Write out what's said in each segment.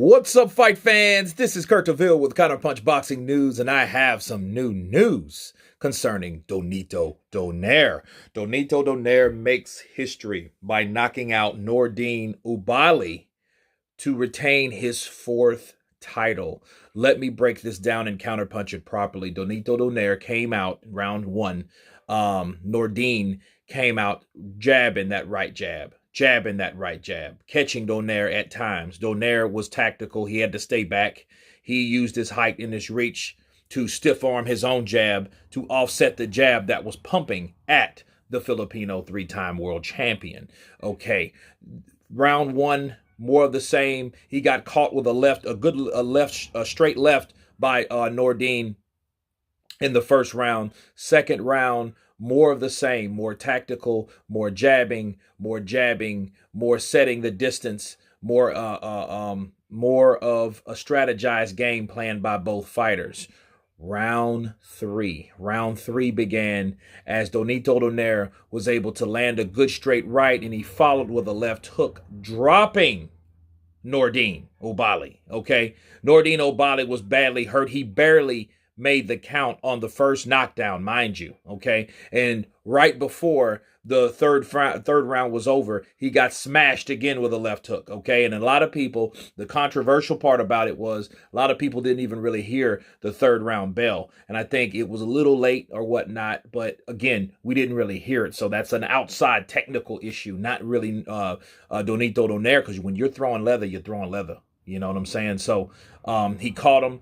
What's up, fight fans? This is Kurt DeVille with Counterpunch Boxing News, and I have some new news concerning Donito Donaire. Donito Donaire makes history by knocking out Nordine Oubaaie to retain his fourth title. Let me break this down and counterpunch it properly. Donito Donaire came out round one. Nordine came out jabbing that right jab. Jabbing that right jab, catching Donaire at times. Donaire was tactical. He had to stay back. He used his height and his reach to stiff arm his own jab to offset the jab that was pumping at the Filipino three-time world champion. Okay, round one, more of the same. He got caught with a straight left by Nordine in the first round. Second round, more of the same, more tactical, more jabbing, more setting the distance, more of a strategized game plan by both fighters. Round three began as Donito Donaire was able to land a good straight right, and he followed with a left hook, dropping Nordine Oubaaie. Okay, Nordine Oubaaie was badly hurt. He barely made the count on the first knockdown, mind you, okay? And right before the third round was over, he got smashed again with a left hook, okay? And a lot of people, the controversial part about it was a lot of people didn't even really hear the third round bell. And I think it was a little late or whatnot, but again, we didn't really hear it. So that's an outside technical issue, not really Donito Donaire, because when you're throwing leather, you're throwing leather. You know what I'm saying? So he caught him,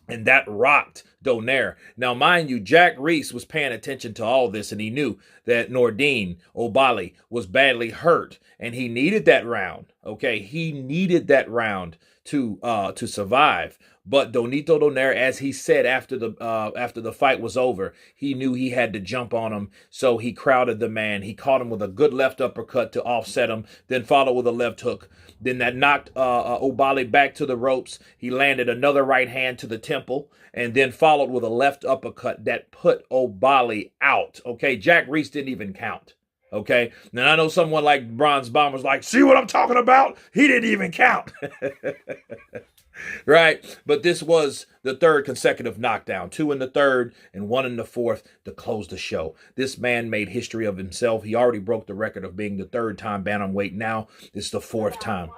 and that rocked Donaire. Now, mind you, Jack Reese was paying attention to all this, and he knew that Nordine Oubaaie was badly hurt, and he needed that round. Okay, he needed that round to survive. But Donito Donaire, as he said after the fight was over, he knew he had to jump on him, so he crowded the man. He caught him with a good left uppercut to offset him, then followed with a left hook. Then that knocked Oubaaie back to the ropes. He landed another right hand to the temple, and then followed with a left uppercut that put Oubaaie out. Okay, Jack Reese didn't even count. Okay, now I know someone like Bronze Bomber's like, see what I'm talking about? He didn't even count. Right, but this was the third consecutive knockdown, 2 in the third and 1 in the fourth to close the show. This man made history of himself. He already broke the record of being the third-time bantamweight. Now it's the fourth time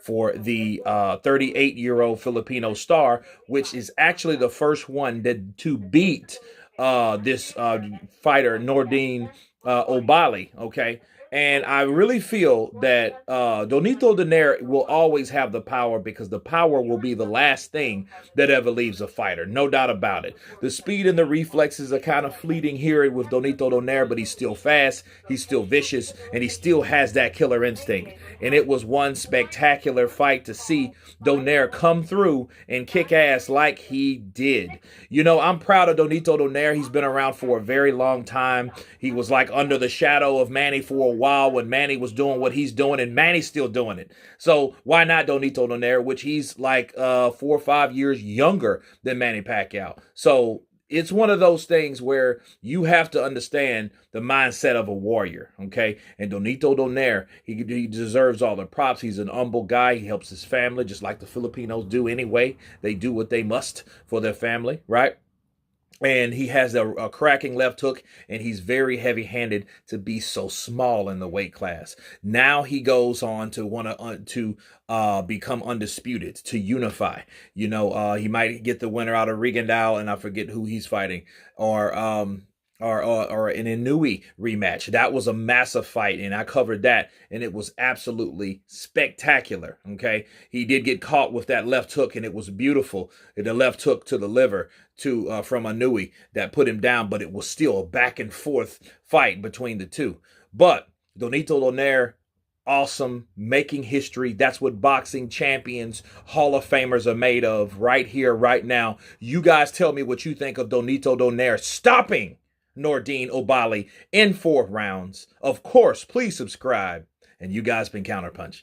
for the 38-year-old Filipino star, which is actually the first one to beat this fighter, Nordine Oubaaie, okay? And I really feel that Donito Donaire will always have the power, because the power will be the last thing that ever leaves a fighter. No doubt about it. The speed and the reflexes are kind of fleeting here with Donito Donaire, but he's still fast, he's still vicious, and he still has that killer instinct. And it was one spectacular fight to see Donaire come through and kick ass like he did. You know, I'm proud of Donito Donaire. He's been around for a very long time. He was like under the shadow of Manny for a while when Manny was doing what he's doing, and Manny's still doing it. So why not Donito Donaire, which he's like 4 or 5 years younger than Manny Pacquiao. So it's one of those things where you have to understand the mindset of a warrior, okay? And Donito Donaire, he deserves all the props. He's an humble guy. He helps his family, just like the Filipinos do anyway. They do what they must for their family, right? And he has a cracking left hook, and he's very heavy-handed to be so small in the weight class. Now he goes on to want to become undisputed, to unify. You know, he might get the winner out of Rigondeaux, and I forget who he's fighting, or an Inoue rematch. That was a massive fight, and I covered that, and it was absolutely spectacular, okay? He did get caught with that left hook, and it was beautiful. The left hook to the liver from Inoue that put him down, but it was still a back-and-forth fight between the two. But Donito Donaire, awesome, making history. That's what boxing champions, Hall of Famers are made of, right here, right now. You guys tell me what you think of Donito Donaire stopping Nordine Oubaaie in 4 rounds. Of course, please subscribe. And you guys been Counterpunch.